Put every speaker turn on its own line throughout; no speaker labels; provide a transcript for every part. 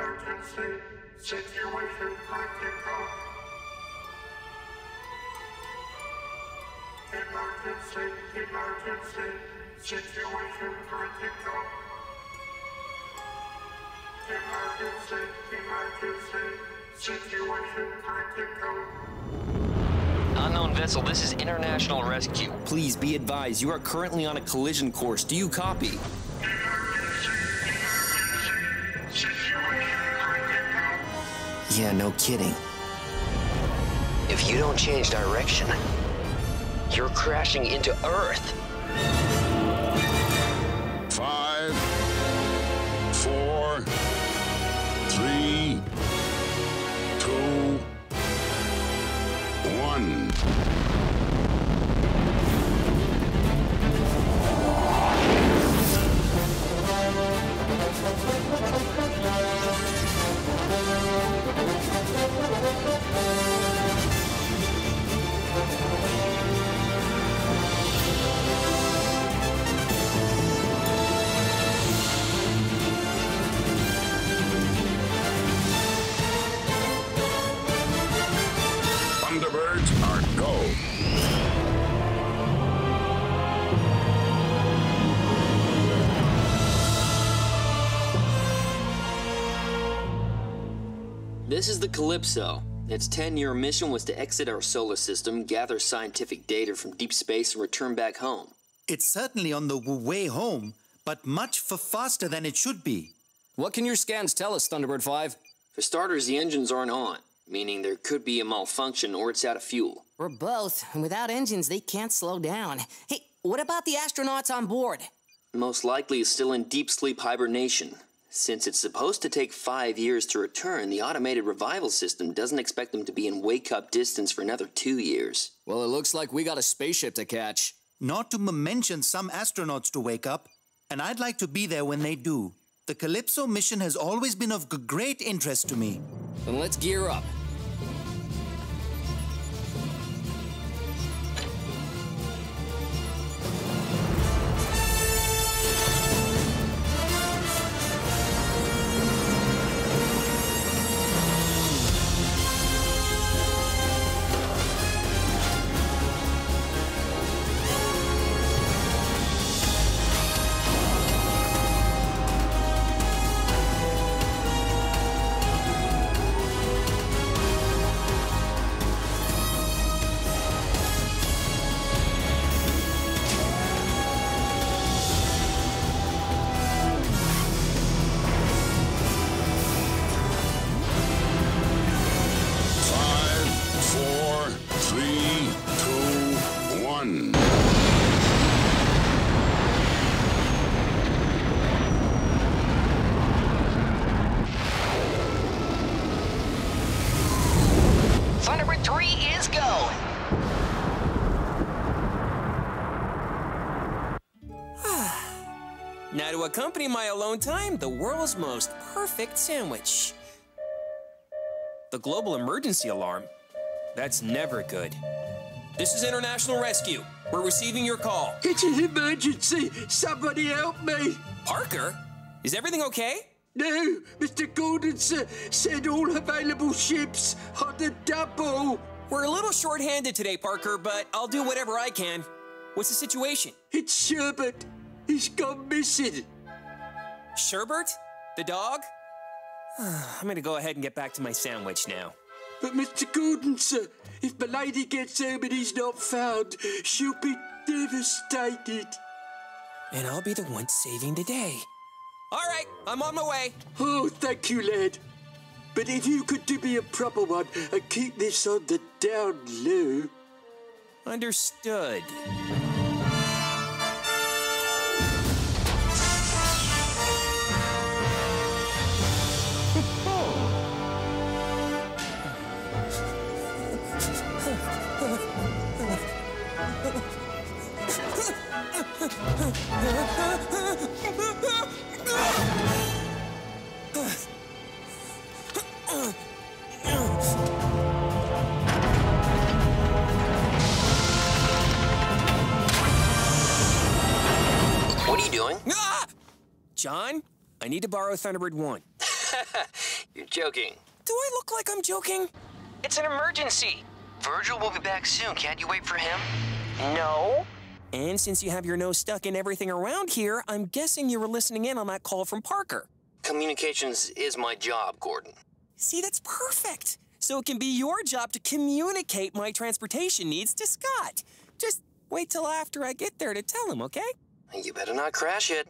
Emergency situation critical. Emergency situation critical. Emergency situation critical.
Unknown vessel, this is International Rescue. Please be advised, you are currently on a collision course. Do you copy? Yeah, no kidding. If you don't change direction, you're crashing into Earth.
5, 4, 3, 2, 1. Thunderbirds are go.
This is the Calypso. Its 10-year mission was to exit our solar system, gather scientific data from deep space, and return back home.
It's certainly on the way home, but much faster than it should be.
What can your scans tell us, Thunderbird 5?
For starters, the engines aren't on, meaning there could be a malfunction or it's out of fuel.
Or both. And without engines, they can't slow down. Hey, what about the astronauts on board?
Most likely it's still in deep sleep hibernation. Since it's supposed to take 5 years to return, the automated revival system doesn't expect them to be in wake-up distance for another 2 years.
Well, it looks like we got a spaceship to catch.
Not to mention some astronauts to wake up, and I'd like to be there when they do. The Calypso mission has always been of great interest to me.
Then let's gear up.
Thunderbird 3 is go!
Now to accompany my alone time, the world's most perfect sandwich. The global emergency alarm. That's never good. This is International Rescue. We're receiving your call.
It's an emergency! Somebody help me!
Parker? Is everything okay?
No, Mr. Gordon said all available ships on the double.
We're a little short-handed today, Parker, but I'll do whatever I can. What's the situation?
It's Sherbert. He's gone missing.
Sherbert? The dog? I'm gonna go ahead and get back to my sandwich now.
But Mr. Gordon, sir, if my lady gets home and he's not found, she'll be devastated.
And I'll be the one saving the day. All right, I'm on my way.
Oh, thank you, lad. But if you could do me a proper one and keep this on the down low.
Understood.
What are you doing?
Ah! John, I need to borrow Thunderbird 1.
You're joking.
Do I look like I'm joking? It's an emergency.
Virgil will be back soon. Can't you wait for him?
No. And since you have your nose stuck in everything around here, I'm guessing you were listening in on that call from Parker.
Communications is my job, Gordon.
See, that's perfect. So it can be your job to communicate my transportation needs to Scott. Just wait till after I get there to tell him, okay?
You better not crash it.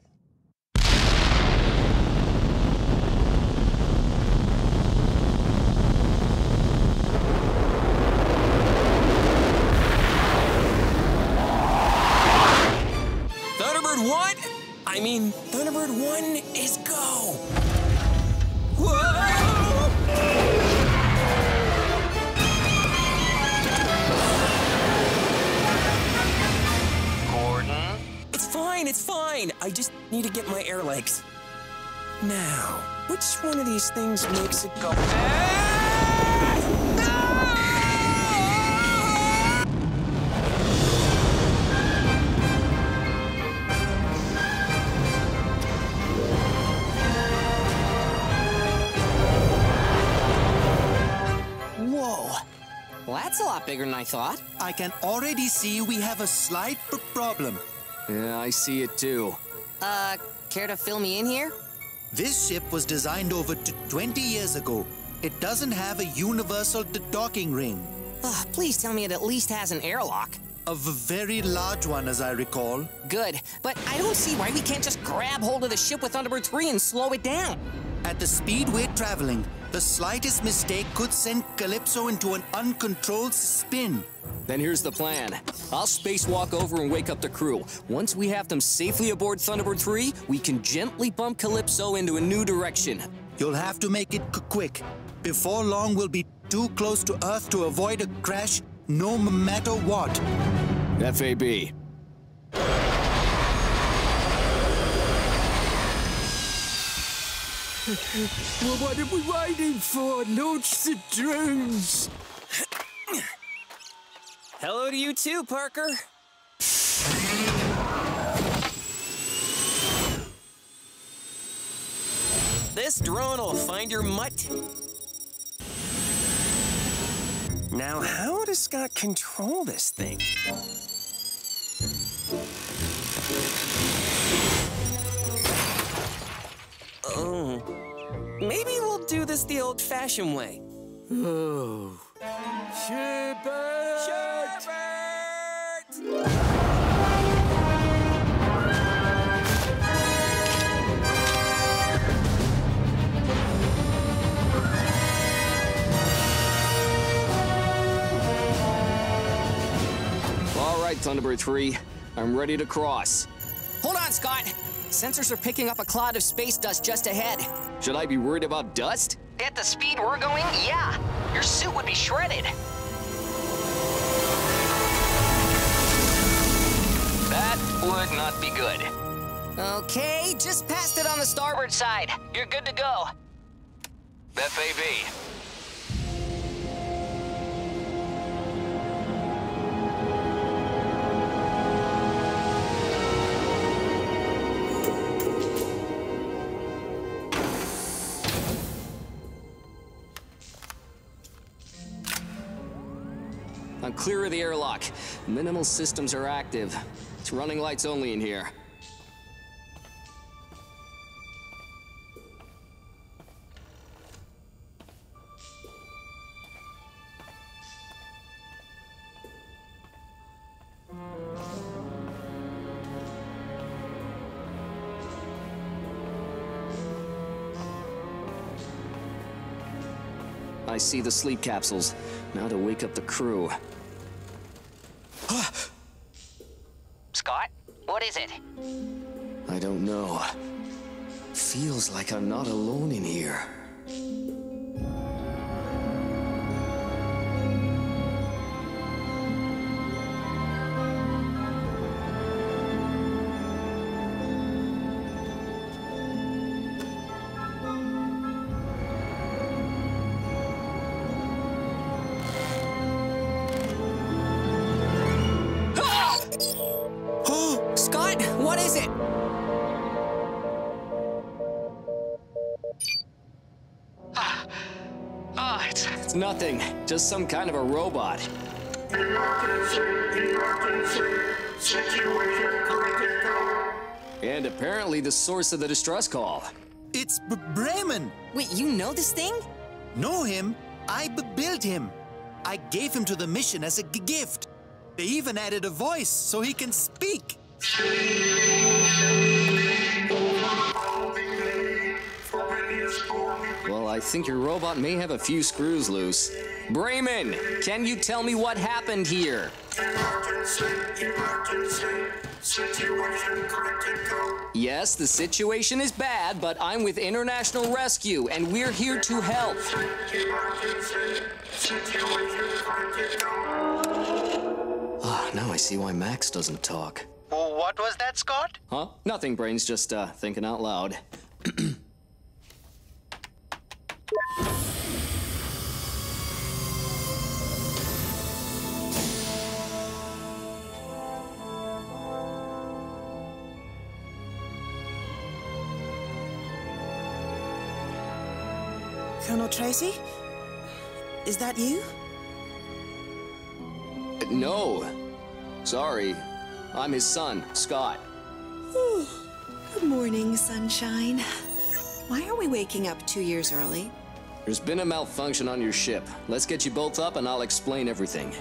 Thunderbird 1? Thunderbird 1 is go! Whoa!
Gordon?
It's fine. I just need to get my air legs. Now, which one of these things makes it go fast?
Whoa. Well, that's a lot bigger than I thought.
I can already see we have a slight problem.
Yeah, I see it too.
Care to fill me in here?
This ship was designed over 20 years ago. It doesn't have a universal docking ring.
Please tell me it at least has an airlock.
A very large one, as I recall.
Good, but I don't see why we can't just grab hold of the ship with Thunderbird 3 and slow it down.
At the speed we're traveling, the slightest mistake could send Calypso into an uncontrolled spin.
Then here's the plan. I'll spacewalk over and wake up the crew. Once we have them safely aboard Thunderbird 3, we can gently bump Calypso into a new direction.
You'll have to make it quick. Before long, we'll be too close to Earth to avoid a crash, no matter what.
FAB.
Well, what are we waiting for? Launch the drones!
Hello to you too, Parker. This drone will find your mutt. Now, how does Scott control this thing? Oh, maybe we'll do this the old-fashioned way.
Oh. Sherbert!
All right, Thunderbird 3. I'm ready to cross.
Hold on, Scott. Sensors are picking up a cloud of space dust just ahead.
Should I be worried about dust?
At the speed we're going, yeah. Your suit would be shredded.
That would not be good.
Okay, just passed it on the starboard side. You're good to go.
FAB. I'm clear of the airlock. Minimal systems are active. It's running lights only in here. I see the sleep capsules. Now to wake up the crew.
Scott, what is it?
I don't know. Feels like I'm not alone in here.
Scott, what is it?
It's nothing. Just some kind of a robot. And apparently the source of the distress call.
It's Bremen.
Wait, you know this thing?
Know him? I built him. I gave him to the mission as a gift. They even added a voice so he can speak.
Well, I think your robot may have a few screws loose. Bremen, can you tell me what happened here? Yes, the situation is bad, but I'm with International Rescue, and we're here to help. Now I see why Max doesn't talk.
What was that, Scott?
Huh? Nothing, Brains, just thinking out loud.
Colonel Tracy? Is that you?
No. Sorry. I'm his son, Scott.
Good morning, sunshine. Why are we waking up 2 years early?
There's been a malfunction on your ship. Let's get you both up and I'll explain everything.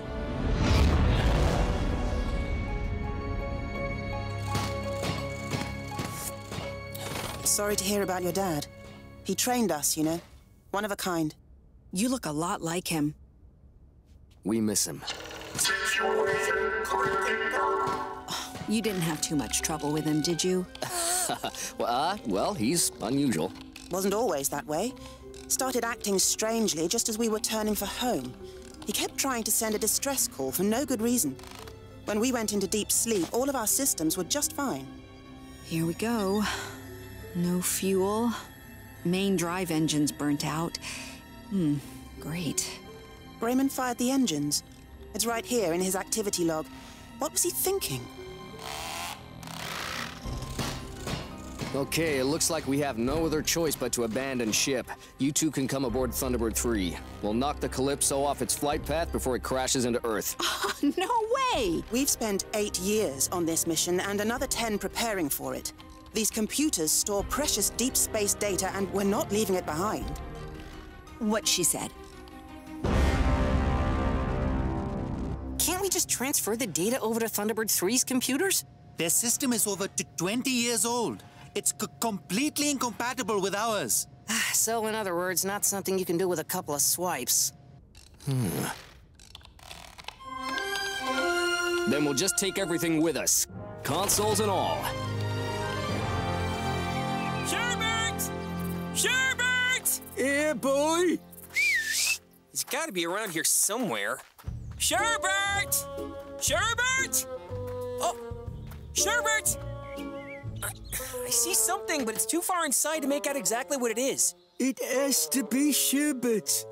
Sorry to hear about your dad. He trained us, you know. One of a kind. You look a lot like him.
We miss him.
You didn't have too much trouble with him, did you?
Well, he's unusual.
Wasn't always that way. Started acting strangely just as we were turning for home. He kept trying to send a distress call for no good reason. When we went into deep sleep, all of our systems were just fine. Here we go. No fuel. Main drive engines burnt out. Great. Bremen fired the engines. It's right here in his activity log. What was he thinking?
Okay, it looks like we have no other choice but to abandon ship. You two can come aboard Thunderbird 3. We'll knock the Calypso off its flight path before it crashes into Earth.
No way! We've spent 8 years on this mission and another 10 preparing for it. These computers store precious deep space data and we're not leaving it behind. What she said.
Can't we just transfer the data over to Thunderbird 3's computers?
Their system is over 20 years old. It's completely incompatible with ours.
So, in other words, not something you can do with a couple of swipes.
Then we'll just take everything with us. Consoles and all.
Sherbert! Sherbert!
Yeah, boy?
He's got to be around here somewhere. Sherbert! Sherbert! Oh, Sherbert! I see something, but it's too far inside to make out exactly what it is.
It has to be Sherbert.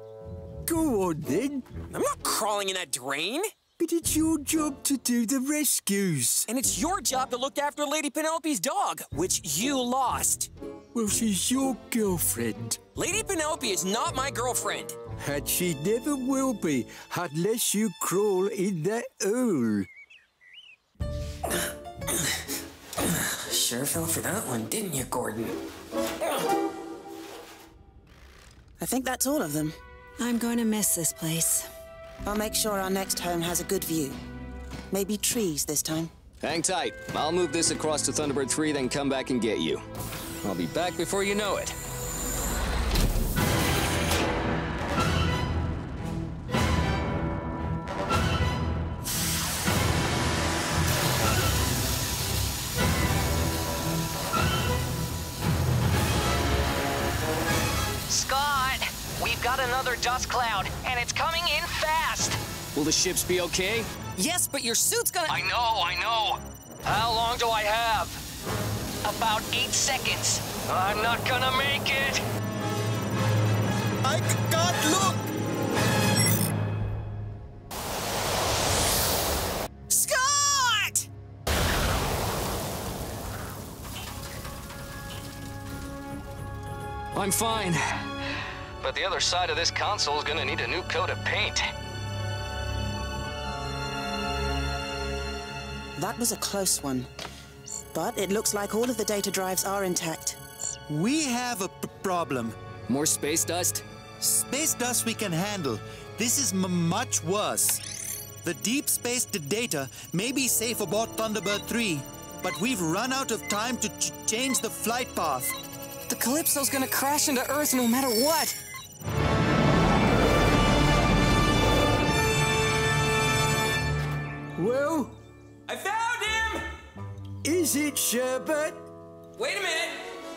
Go on, then.
I'm not crawling in that drain.
But it's your job to do the rescues.
And it's your job to look after Lady Penelope's dog, which you lost.
Well, she's your girlfriend.
Lady Penelope is not my girlfriend.
And she never will be, unless you crawl in that hole.
Sure fell for that one, didn't you, Gordon?
I think that's all of them. I'm going to miss this place. I'll make sure our next home has a good view. Maybe trees this time.
Hang tight. I'll move this across to Thunderbird 3, then come back and get you. I'll be back before you know it.
Scott, we've got another dust cloud, and it's coming in fast.
Will the ships be okay?
Yes, but your suit's gonna...
I know. How long do I have?
About 8 seconds.
I'm not gonna make it.
I can't look!
Scott!
I'm fine. but the other side of this console is gonna need a new coat of paint.
That was a close one. But it looks like all of the data drives are intact.
We have a problem.
More space dust?
Space dust we can handle. This is much worse. The deep space data may be safe aboard Thunderbird 3, but we've run out of time to change the flight path.
The Calypso's gonna crash into Earth no matter what.
Well,
I found him!
is it Sherbet?
Wait a minute!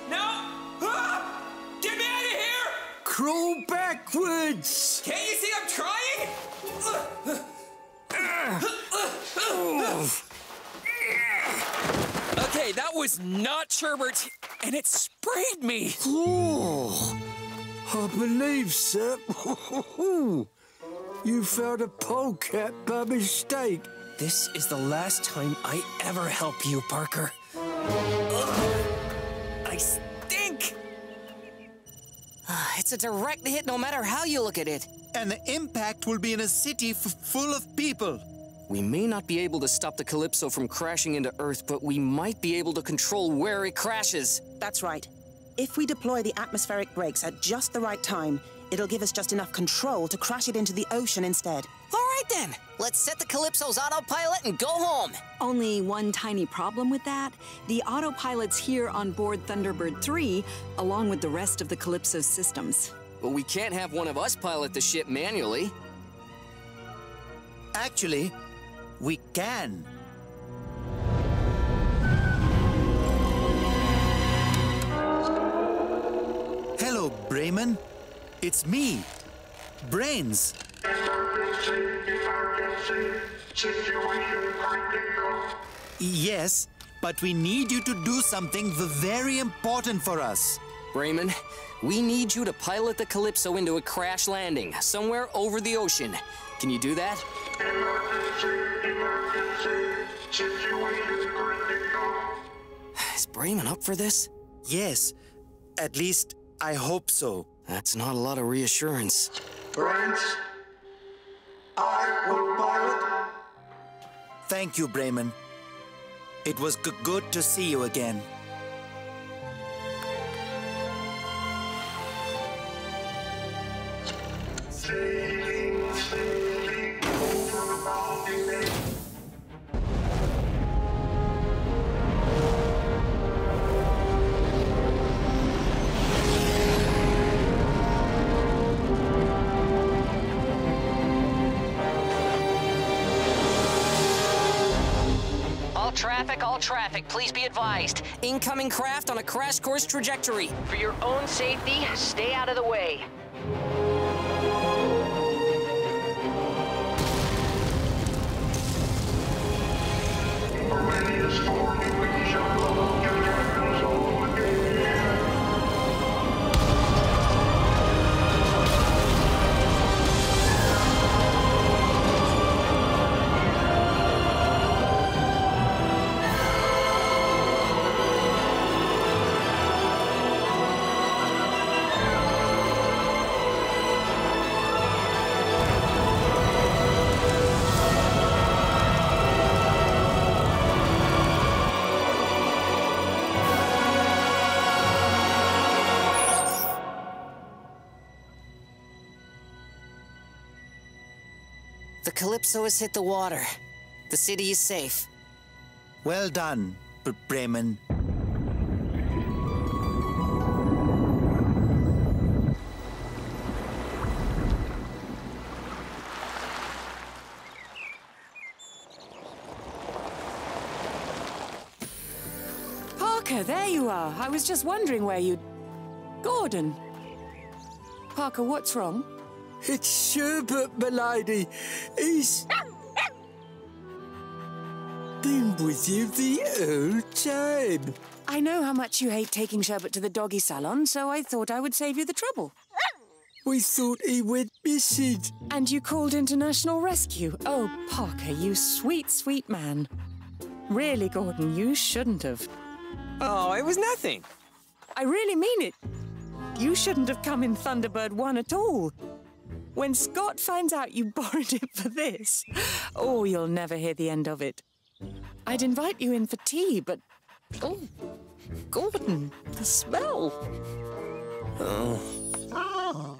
No! Ah! Get me out of here!
Crawl backwards!
Can't you see I'm trying? Okay, that was not Sherbert, and it sprayed me.
Oh, I believe, sir. You found a polecat by mistake.
This is the last time I ever help you, Parker. I stink!
It's a direct hit no matter how you look at it.
And the impact will be in a city full of people.
We may not be able to stop the Calypso from crashing into Earth, but we might be able to control where it crashes.
That's right. If we deploy the atmospheric brakes at just the right time, it'll give us just enough control to crash it into the ocean instead.
All right then, let's set the Calypso's autopilot and go home.
Only one tiny problem with that. The autopilot's here on board Thunderbird 3, along with the rest of the Calypso's systems.
But we can't have one of us pilot the ship manually.
Actually, we can. Hello, Bremen. It's me, Brains.
Situation critical.
Yes, but we need you to do something very important for us.
Brayman, we need you to pilot the Calypso into a crash landing somewhere over the ocean. Can you do that?
Emergency. Situation critical.
Is Brayman up for this?
Yes, at least I hope so.
That's not a lot of reassurance.
Brains, I will pilot.
Thank you, Bremen. It was good to see you again.
Sailing over the bounding lake.
All traffic, please be advised. Incoming craft on a crash course trajectory. For your own safety, stay out of the way.
Radius 40 degrees of detectors over the air.
The Calypso has hit the water. The city is safe.
Well done, Bremen.
Parker, there you are. I was just wondering where you'd... Gordon. Parker, what's wrong?
It's Sherbet, milady. He's been with you the whole time.
I know how much you hate taking Sherbet to the doggy salon, so I thought I would save you the trouble.
We thought he went missing.
And you called International Rescue. Oh, Parker, you sweet, sweet man. Really, Gordon, you shouldn't have.
Oh, it was nothing.
I really mean it.
You shouldn't have come in Thunderbird 1 at all. When Scott finds out you borrowed it for this, oh, you'll never hear the end of it. I'd invite you in for tea, but... Oh, Gordon, the smell.
Oh.